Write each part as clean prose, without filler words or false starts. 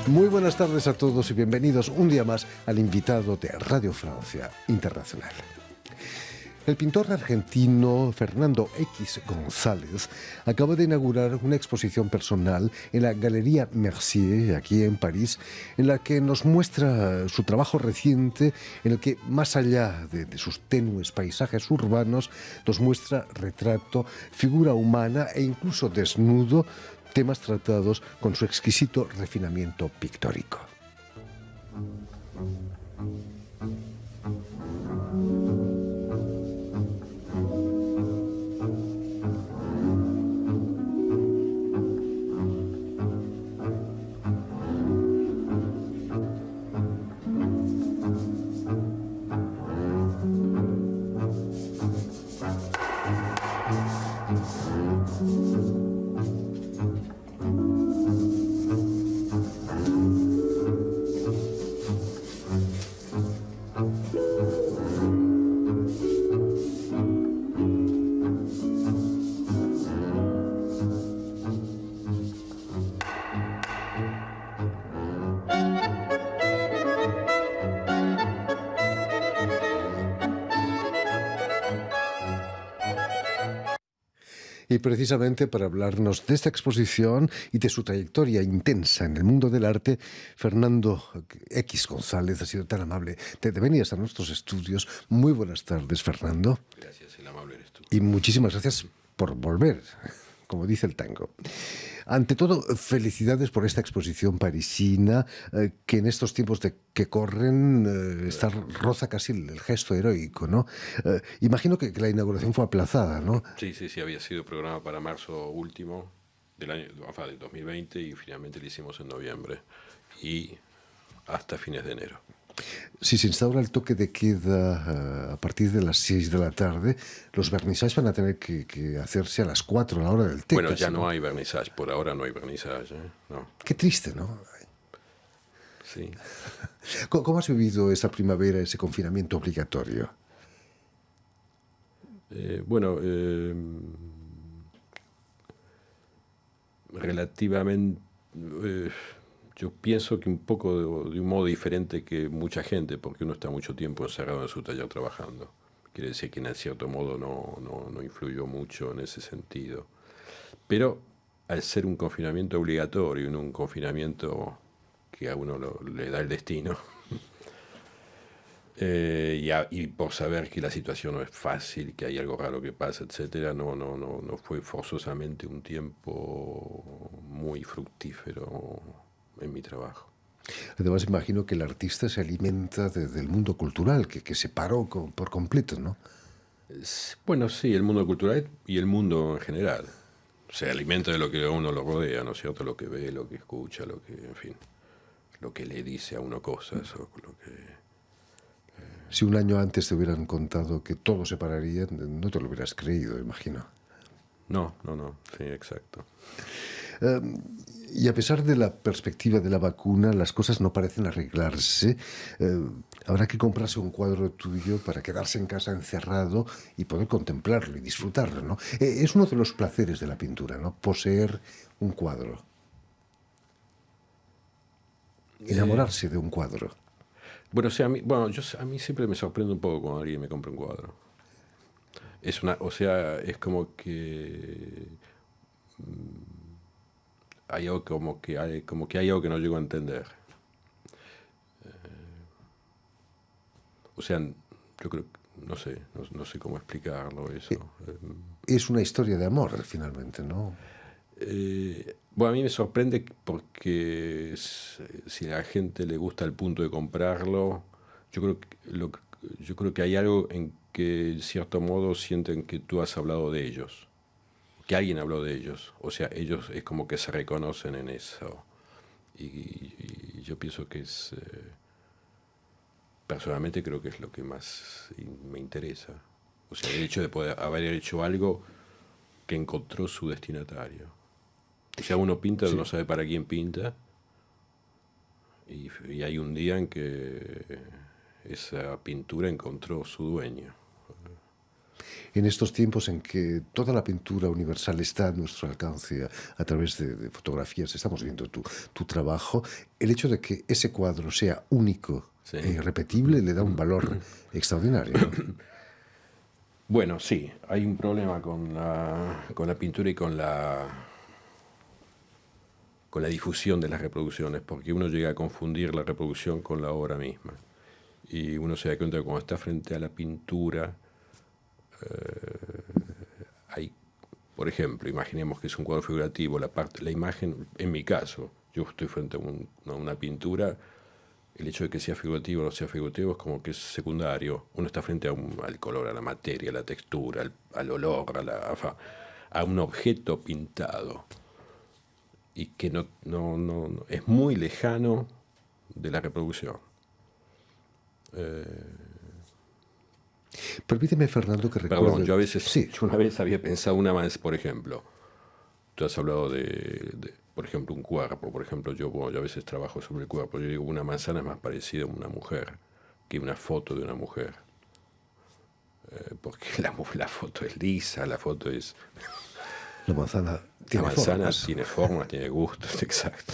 Muy buenas tardes a todos y bienvenidos un día más al invitado de Radio Francia Internacional. El pintor argentino Fernando X. González acaba de inaugurar una exposición personal en la Galería Mercier, aquí en París, en la que nos muestra su trabajo reciente, en el que, más allá de sus tenues paisajes urbanos, nos muestra retrato, figura humana e incluso desnudo, temas tratados con su exquisito refinamiento pictórico. Y precisamente para hablarnos de esta exposición y de su trayectoria intensa en el mundo del arte, Fernando X. González ha sido tan amable de venir a nuestros estudios. Muy buenas tardes, Fernando. Gracias, el amable eres tú. Y muchísimas gracias por volver, como dice el tango. Ante todo, felicidades por esta exposición parisina, que en estos tiempos que corren roza casi el gesto heroico, ¿no? Imagino que la inauguración fue aplazada, ¿no? Sí, había sido programado para marzo último del 2020 y finalmente lo hicimos en noviembre y hasta fines de enero. Si se instaura el toque de queda a partir de las 6 de la tarde, los vernissages van a tener que hacerse a las 4, a la hora del té. Bueno, ya no hay vernissage, por ahora no hay vernissage, no. Qué triste, ¿no? Sí. ¿Cómo has vivido esa primavera, ese confinamiento obligatorio? Relativamente... yo pienso que un poco de un modo diferente que mucha gente, porque uno está mucho tiempo encerrado en su taller trabajando. Quiere decir que en cierto modo no influyó mucho en ese sentido. Pero al ser un confinamiento obligatorio, un confinamiento que a uno le da el destino, y por saber que la situación no es fácil, que hay algo raro que pasa, etcétera, no fue forzosamente un tiempo muy fructífero en mi trabajo. Además, imagino que el artista se alimenta del mundo cultural, que se paró por completo, ¿no? Bueno, sí, el mundo cultural y el mundo en general. Se alimenta de lo que a uno lo rodea, ¿no es cierto? Lo que ve, lo que escucha, en fin, lo que le dice a uno cosas, o lo que... Si un año antes te hubieran contado que todo se pararía, no te lo hubieras creído, imagino. No, sí, exacto. Y a pesar de la perspectiva de la vacuna, las cosas no parecen arreglarse. Habrá que comprarse un cuadro tuyo para quedarse en casa encerrado y poder contemplarlo y disfrutarlo, ¿no? Es uno de los placeres de la pintura, ¿no? Poseer un cuadro. Enamorarse de un cuadro. Bueno, o sea, a mí siempre me sorprende un poco cuando alguien me compra un cuadro. Es como que hay algo como que hay algo que no llego a entender. Yo creo, no sé cómo explicarlo eso. Es una historia de amor, finalmente, ¿no? Bueno, a mí me sorprende porque si a la gente le gusta el punto de comprarlo, yo creo que hay algo en que, en cierto modo, sienten que tú has hablado de ellos, que alguien habló de ellos. O sea, ellos es como que se reconocen en eso. Y yo pienso que es... personalmente creo que es lo que más me interesa. O sea, el hecho de poder haber hecho algo que encontró su destinatario. O sea, uno pinta, sí. No sabe para quién pinta, y hay un día en que esa pintura encontró su dueño. En estos tiempos en que toda la pintura universal está a nuestro alcance a través de fotografías, estamos viendo tu trabajo, el hecho de que ese cuadro sea único Sí. e irrepetible le da un valor extraordinario, ¿no? Bueno, sí, hay un problema con la pintura y con la difusión de las reproducciones, porque uno llega a confundir la reproducción con la obra misma. Y uno se da cuenta que cuando está frente a la pintura, hay, por ejemplo, imaginemos que es un cuadro figurativo, la imagen, en mi caso, yo estoy frente a una pintura, el hecho de que sea figurativo o no sea figurativo es como que es secundario. Uno está frente al color, a la materia, a la textura, al olor, a un objeto pintado y que no es muy lejano de la reproducción. Permíteme, Fernando, que recuerde... Perdón, yo a veces, Sí. yo una vez había pensado una más, por ejemplo, tú has hablado por ejemplo, un cuerpo, por ejemplo, yo a veces trabajo sobre el cuerpo, yo digo, una manzana es más parecida a una mujer que una foto de una mujer, porque la foto es lisa, la foto es... La manzana La manzana formas. tiene formas, tiene gustos, exacto.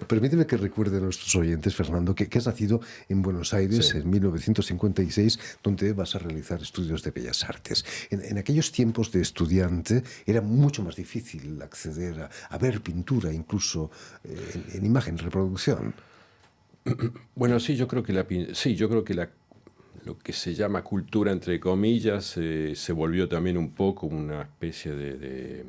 Permíteme que recuerde a nuestros oyentes, Fernando, que has nacido en Buenos Aires Sí. en 1956, donde vas a realizar estudios de Bellas Artes. En aquellos tiempos de estudiante era mucho más difícil acceder a ver pintura, incluso en imagen, reproducción. Bueno, sí, yo creo que lo que se llama cultura, entre comillas, se volvió también un poco una especie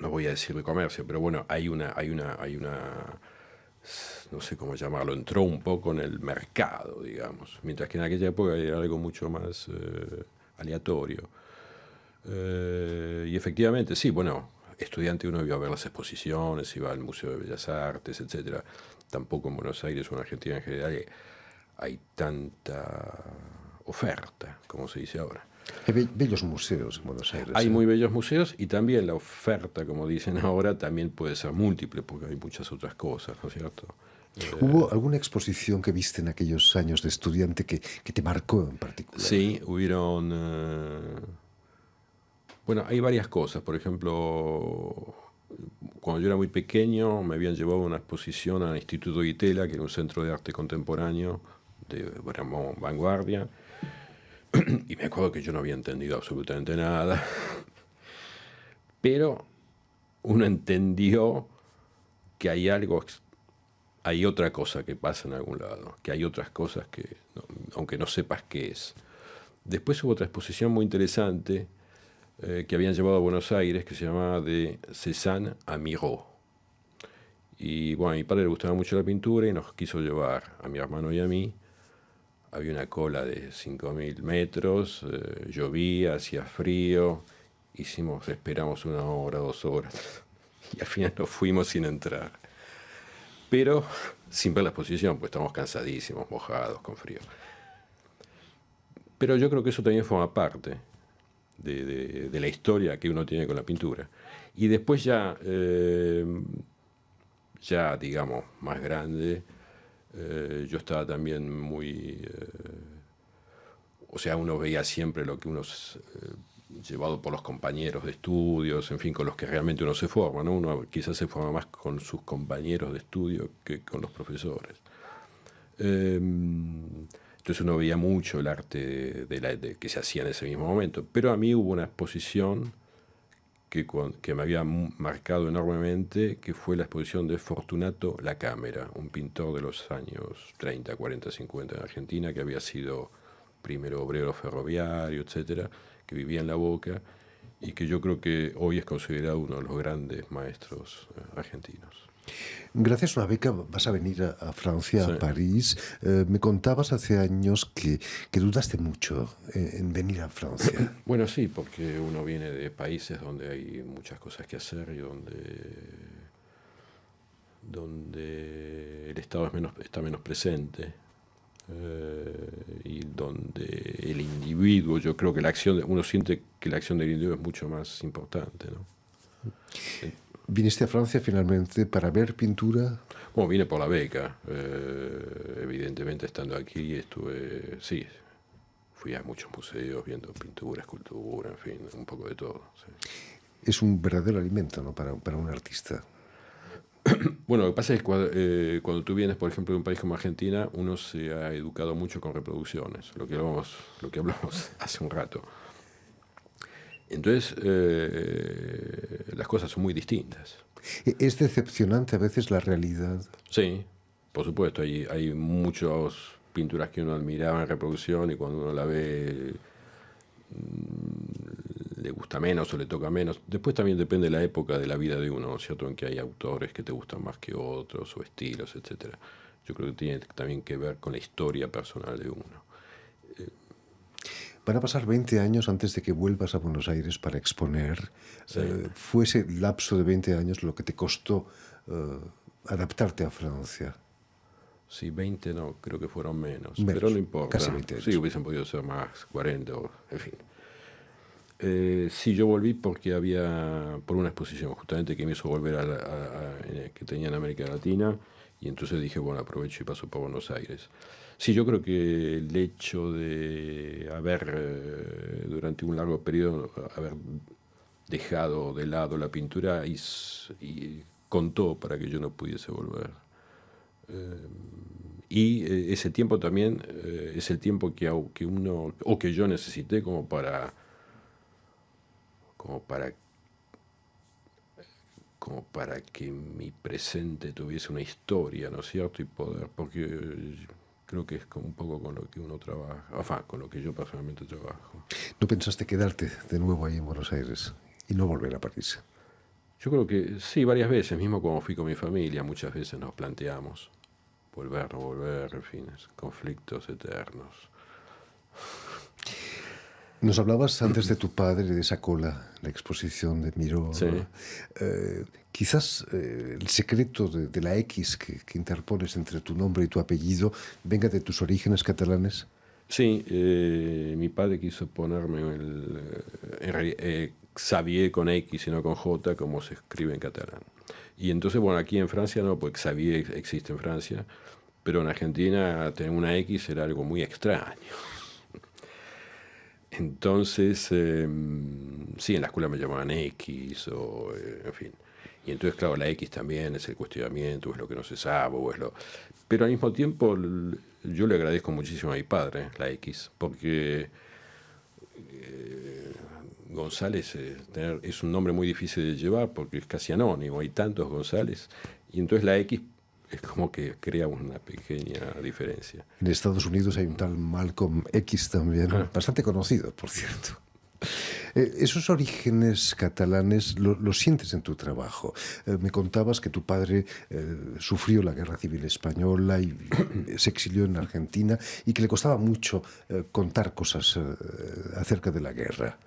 no voy a decir de comercio, pero bueno, hay una, no sé cómo llamarlo, entró un poco en el mercado, digamos, mientras que en aquella época era algo mucho más aleatorio. Y efectivamente, sí, bueno, estudiante uno iba a ver las exposiciones, iba al Museo de Bellas Artes, etcétera. Tampoco en Buenos Aires o en Argentina en general hay tanta oferta, como se dice ahora. Hay bellos museos en Buenos Aires. Hay muy bellos museos y también la oferta, como dicen ahora, también puede ser múltiple porque hay muchas otras cosas, ¿no es cierto? ¿Hubo alguna exposición que viste en aquellos años de estudiante que te marcó en particular? Sí, hubieron... bueno, hay varias cosas. Por ejemplo, cuando yo era muy pequeño me habían llevado a una exposición al Instituto Guitela, que era un centro de arte contemporáneo de vanguardia. Y me acuerdo que yo no había entendido absolutamente nada. Pero uno entendió que hay otra cosa que pasa en algún lado, que hay otras cosas que, aunque no sepas qué es. Después hubo otra exposición muy interesante que habían llevado a Buenos Aires, que se llamaba de Cézanne a Miró. Y bueno, a mi padre le gustaba mucho la pintura y nos quiso llevar a mi hermano y a mí. Había una cola de 5.000 metros, llovía, hacía frío, esperamos 1 hora, 2 horas, y al final nos fuimos sin entrar. Pero sin ver la exposición, pues estamos cansadísimos, mojados, con frío. Pero yo creo que eso también forma parte de la historia que uno tiene con la pintura. Y después ya digamos, más grande, yo estaba también muy... o sea, uno veía siempre lo que uno... llevado por los compañeros de estudios, en fin, con los que realmente uno se forma, ¿no? Uno quizás se forma más con sus compañeros de estudio que con los profesores. Entonces uno veía mucho el arte que se hacía en ese mismo momento. Pero a mí hubo una exposición que me había marcado enormemente, que fue la exposición de Fortunato La Cámara, un pintor de los años 30, 40, 50 en Argentina, que había sido primero obrero ferroviario, etcétera, que vivía en La Boca y que yo creo que hoy es considerado uno de los grandes maestros argentinos. Gracias a una beca vas a venir a Francia, Sí. a París. Me contabas hace años que dudaste mucho en venir a Francia. Bueno, sí, porque uno viene de países donde hay muchas cosas que hacer y donde el Estado está menos presente. Y donde el individuo, yo creo que uno siente que la acción del individuo es mucho más importante, ¿no? ¿Viniste a Francia finalmente para ver pintura? Bueno, vine por la beca. Evidentemente, estando aquí, sí, fui a muchos museos viendo pintura, escultura, en fin, un poco de todo. Sí. Es un verdadero alimento, ¿no?, para un artista. Bueno, lo que pasa es que cuando tú vienes, por ejemplo, de un país como Argentina, uno se ha educado mucho con reproducciones, lo que hablamos hace un rato. Entonces, las cosas son muy distintas. ¿Es decepcionante a veces la realidad? Sí, por supuesto, hay muchas pinturas que uno admiraba en reproducción y cuando uno la ve le gusta menos o le toca menos. Después también depende de la época de la vida de uno, ¿no es cierto? En que hay autores que te gustan más que otros o estilos, etcétera. Yo creo que tiene también que ver con la historia personal de uno. Van a pasar 20 años antes de que vuelvas a Buenos Aires para exponer. Sí. ¿Fue ese lapso de 20 años lo que te costó adaptarte a Francia? Sí, 20 no, creo que fueron menos. Menos, pero no importa. casi 20 años. Sí, hubiesen podido ser más, 40, en fin. Sí, yo volví porque por una exposición justamente que me hizo volver que tenía en América Latina, y entonces dije, bueno, aprovecho y paso por Buenos Aires. Sí, yo creo que el hecho de durante un largo periodo, haber dejado de lado la pintura y contó para que yo no pudiese volver. Y ese tiempo también es el tiempo que yo necesité como para que mi presente tuviese una historia, ¿no es cierto? Porque creo que es un poco con lo que uno trabaja, con lo que yo personalmente trabajo. ¿No pensaste quedarte de nuevo ahí en Buenos Aires y no volver a París? Yo creo que sí, varias veces, mismo como fui con mi familia, muchas veces nos planteamos volver, no volver, en fin, conflictos eternos. Nos hablabas antes de tu padre, de esa cola, la exposición de Miró. Sí. Quizás el secreto de la X que interpones entre tu nombre y tu apellido venga de tus orígenes catalanes. Sí, mi padre quiso ponerme Xavier con X y no con J, como se escribe en catalán. Y entonces, bueno, aquí en Francia no, porque Xavier existe en Francia, pero en Argentina tener una X era algo muy extraño. Entonces, sí, en la escuela me llamaban X, en fin. Y entonces, claro, la X también es el cuestionamiento, es lo que no se sabe, pero al mismo tiempo yo le agradezco muchísimo a mi padre, la X, porque González es un nombre muy difícil de llevar, porque es casi anónimo, hay tantos González, y entonces la X es como que crea una pequeña diferencia. En Estados Unidos hay un tal Malcolm X también, bastante conocido, por cierto. Esos orígenes catalanes los sientes en tu trabajo. Me contabas que tu padre sufrió la Guerra Civil Española y se exilió en Argentina y que le costaba mucho contar cosas acerca de la guerra.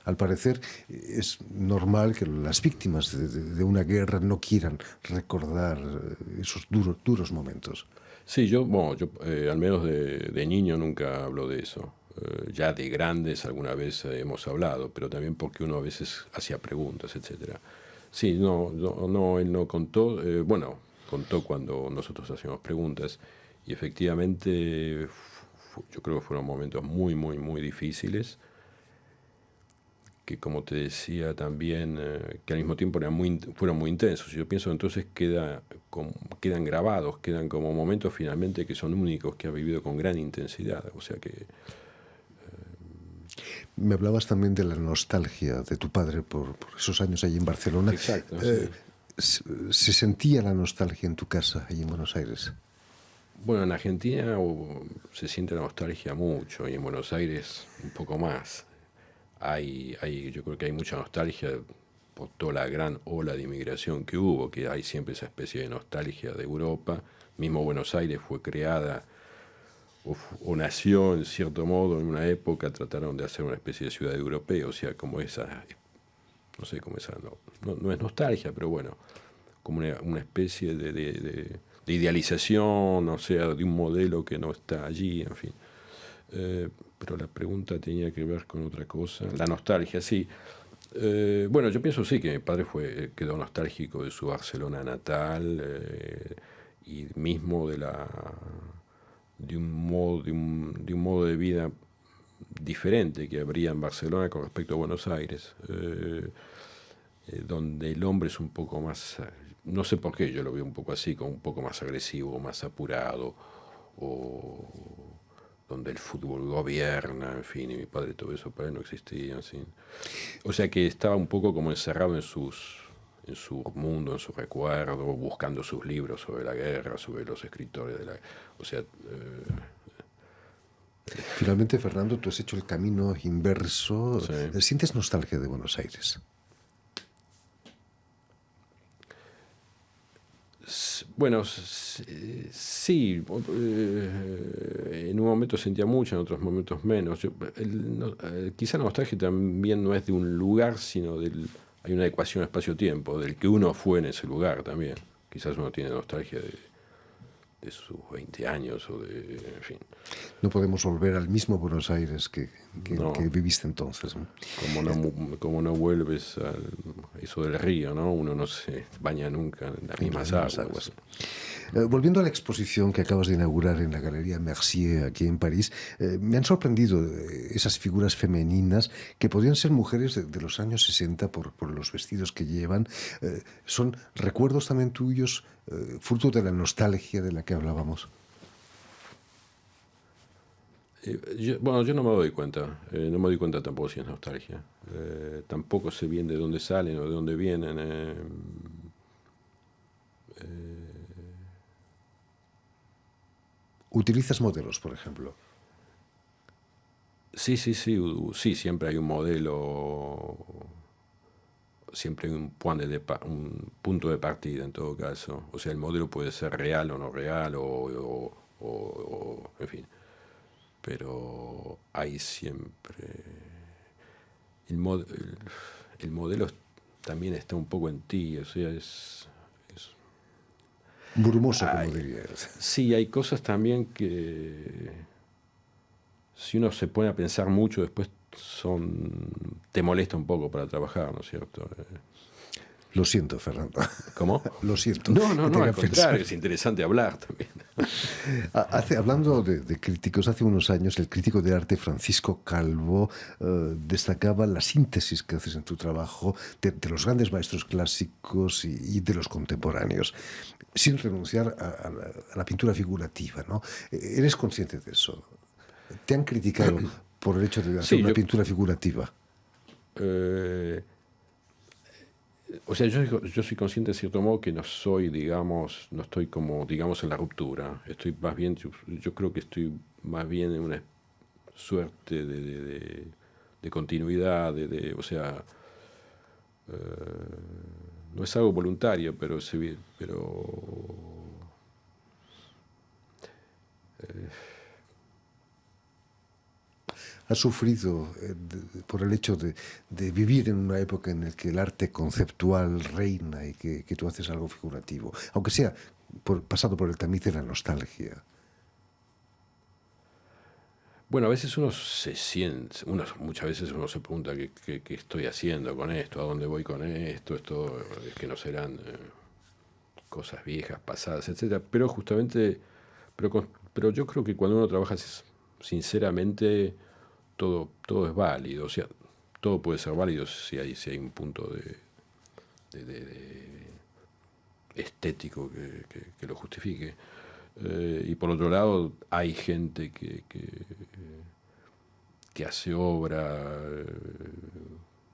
Al parecer es normal que las víctimas de una guerra no quieran recordar esos duros momentos. Sí, yo al menos de niño nunca hablo de eso. Ya de grandes alguna vez hemos hablado, pero también porque uno a veces hacía preguntas, etcétera. Sí, no, él no contó. Contó cuando nosotros hacíamos preguntas y efectivamente yo creo que fueron momentos muy, muy, muy difíciles, que como te decía también, que al mismo tiempo fueron muy intensos. Yo pienso entonces quedan grabados, quedan como momentos finalmente que son únicos, que ha vivido con gran intensidad. O sea que... Me hablabas también de la nostalgia de tu padre por esos años allí en Barcelona. Exacto, sí. ¿Se sentía la nostalgia en tu casa, allí en Buenos Aires? Bueno, en Argentina se siente la nostalgia mucho y en Buenos Aires un poco más. Yo creo que hay mucha nostalgia por toda la gran ola de inmigración que hubo, que hay siempre esa especie de nostalgia de Europa. Mismo Buenos Aires fue creada o nació en cierto modo en una época, trataron de hacer una especie de ciudad europea, o sea, como esa, no sé, como esa, no es nostalgia, pero bueno, como una especie de idealización, o sea, de un modelo que no está allí, en fin. Pero la pregunta tenía que ver con otra cosa. La nostalgia, sí. Bueno, yo pienso sí que mi padre quedó nostálgico de su Barcelona natal y mismo de un modo de vida diferente que habría en Barcelona con respecto a Buenos Aires, donde el hombre es un poco más, no sé por qué, yo lo veo un poco así, como un poco más agresivo, más apurado, o donde el fútbol gobierna, en fin, y mi padre todo eso para él no existía, así. O sea que estaba un poco como encerrado en su mundo, en su recuerdo, buscando sus libros sobre la guerra, sobre los escritores de la... O sea... Finalmente, Fernando, tú has hecho el camino inverso. Sí. ¿Sientes nostalgia de Buenos Aires? Bueno, sí, en un momento sentía mucho, en otros momentos menos. Quizá la nostalgia también no es de un lugar, sino hay una ecuación espacio-tiempo, del que uno fue en ese lugar también. Quizás uno tiene nostalgia de sus 20 años o en fin. No podemos volver al mismo Buenos Aires No. que viviste entonces, ¿no? Como no vuelves a eso del río, ¿no? Uno no se baña nunca en las mismas aguas. Volviendo a la exposición que acabas de inaugurar en la Galería Mercier aquí en París, me han sorprendido esas figuras femeninas que podrían ser mujeres de los años 60 por los vestidos que llevan. ¿Son recuerdos también tuyos, fruto de la nostalgia de la que hablábamos? Yo no me doy cuenta, no me doy cuenta tampoco si es nostalgia. Tampoco sé bien de dónde salen o de dónde vienen. ¿Utilizas modelos, por ejemplo? Sí, siempre hay un modelo, siempre hay un punto de partida en todo caso. O sea, el modelo puede ser real o no real, en fin. Pero hay siempre... El modelo también está un poco en ti, o sea, Brumoso, como dirías. Sí, hay cosas también que si uno se pone a pensar mucho después te molesta un poco para trabajar, ¿no es cierto? Lo siento, Fernando. ¿Cómo? Lo siento. No, al contrario, es interesante hablar también. Hablando de críticos, hace unos años el crítico de arte Francisco Calvo destacaba la síntesis que haces en tu trabajo de los grandes maestros clásicos y de los contemporáneos, sin renunciar a la pintura figurativa, ¿no? ¿Eres consciente de eso? ¿Te han criticado por el hecho de hacer una pintura figurativa? O sea, yo soy consciente de cierto modo que no soy, digamos, no estoy como, digamos, en la ruptura. Estoy más bien, yo creo que estoy más bien en una suerte de continuidad, o sea, no es algo voluntario, pero ¿Has sufrido por el hecho de vivir en una época en la que el arte conceptual reina y que tú haces algo figurativo, aunque sea pasado por el tamiz de la nostalgia? Bueno, a veces uno se siente, muchas veces uno se pregunta qué estoy haciendo con esto, a dónde voy con esto es que no serán cosas viejas, pasadas, etcétera. Pero justamente, pero yo creo que cuando uno trabaja sinceramente, todo es válido, o sea, todo puede ser válido si hay un punto de estético que lo justifique. Y por otro lado, hay gente que hace obra,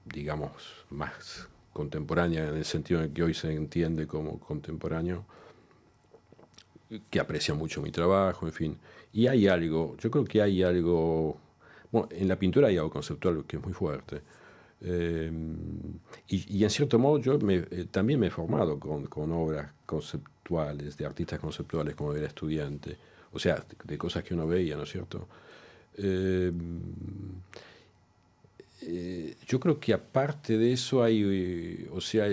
digamos, más contemporánea, en el sentido en que hoy se entiende como contemporáneo, que aprecia mucho mi trabajo, en fin. Y hay algo, yo creo que hay algo, bueno, en la pintura hay algo conceptual que es muy fuerte. Y en cierto modo yo también me he formado con obras conceptuales, de artistas conceptuales como era estudiante, o sea, de cosas que uno veía, ¿no es cierto? Yo creo que aparte de eso hay, o sea,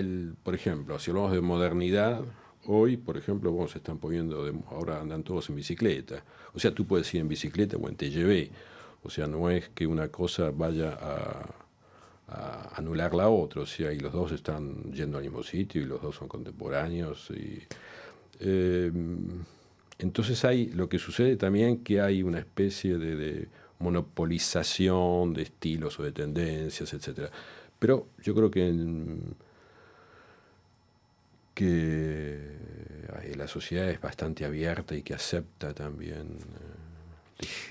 por ejemplo, si hablamos de modernidad, hoy, por ejemplo, se están poniendo, ahora andan todos en bicicleta, o sea, tú puedes ir en bicicleta o en TGV, o sea, no es que una cosa vaya anular la otra, o sea, y los dos están yendo al mismo sitio y los dos son contemporáneos. Entonces lo que sucede también que hay una especie de monopolización de estilos o de tendencias, etc. Pero yo creo que la sociedad es bastante abierta y que acepta también.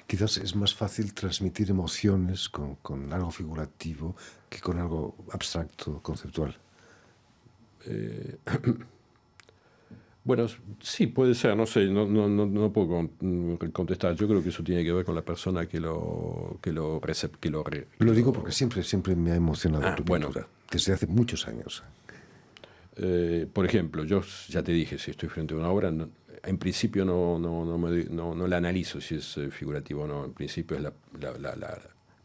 Quizás es más fácil transmitir emociones con algo figurativo que con algo abstracto, conceptual. Bueno, sí, puede ser, no sé, no puedo contestar. Yo creo que eso tiene que ver con la persona que lo Lo digo porque siempre me ha emocionado tu pintura, bueno, desde hace muchos años. Por ejemplo, yo ya te dije, si estoy frente a una obra, en principio no la analizo si es figurativo o no. En principio es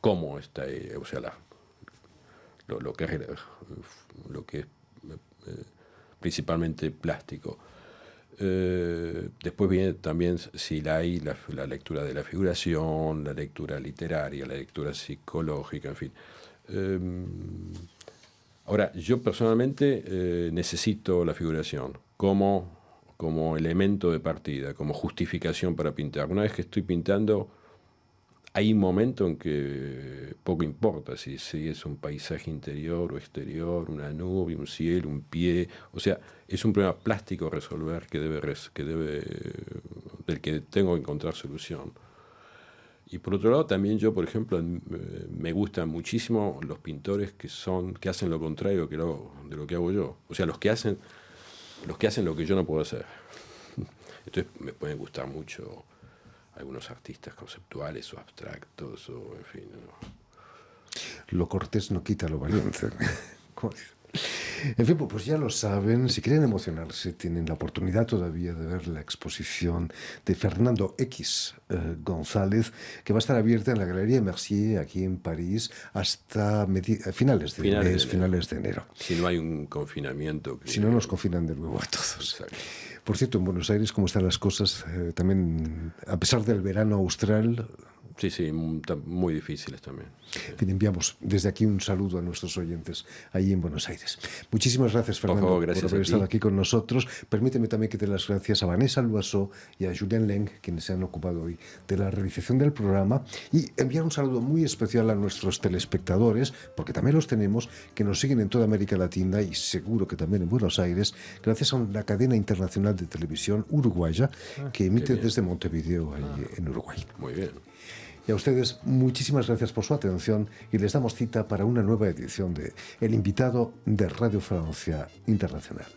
cómo está, o sea, lo que es principalmente plástico. Después viene también si hay la lectura de la figuración, la lectura literaria, la lectura psicológica, en fin. Ahora, yo personalmente necesito la figuración como elemento de partida, como justificación para pintar. Una vez que estoy pintando, hay un momento en que poco importa si es un paisaje interior o exterior, una nube, un cielo, un pie. O sea, es un problema plástico a resolver del que tengo que encontrar solución. Y por otro lado, también yo, por ejemplo, me gustan muchísimo los pintores que hacen lo contrario de lo que hago yo. O sea, los que hacen lo que yo no puedo hacer. Entonces me pueden gustar mucho algunos artistas conceptuales o abstractos, o en fin. ¿No? Lo cortés no quita lo valiente. En fin, pues ya lo saben, si quieren emocionarse, tienen la oportunidad todavía de ver la exposición de Fernando X. González, que va a estar abierta en la Galería Mercier, aquí en París, hasta finales de enero. Si no hay un confinamiento. Si no nos confinan de nuevo a todos. Exacto. Por cierto, en Buenos Aires, ¿cómo están las cosas? También, a pesar del verano austral... Sí, muy difíciles también. Bien, enviamos desde aquí un saludo a nuestros oyentes allí en Buenos Aires. Muchísimas gracias, Fernando, por haber estado aquí con nosotros. Permíteme también que te dé las gracias a Vanessa Loiseau y a Julien Leng, quienes se han ocupado hoy de la realización del programa, y enviar un saludo muy especial a nuestros telespectadores, porque también los tenemos, que nos siguen en toda América Latina y seguro que también en Buenos Aires, gracias a la cadena internacional de televisión uruguaya que emite desde Montevideo, ahí en Uruguay. Muy bien. Y a ustedes, muchísimas gracias por su atención y les damos cita para una nueva edición de El Invitado de Radio Francia Internacional.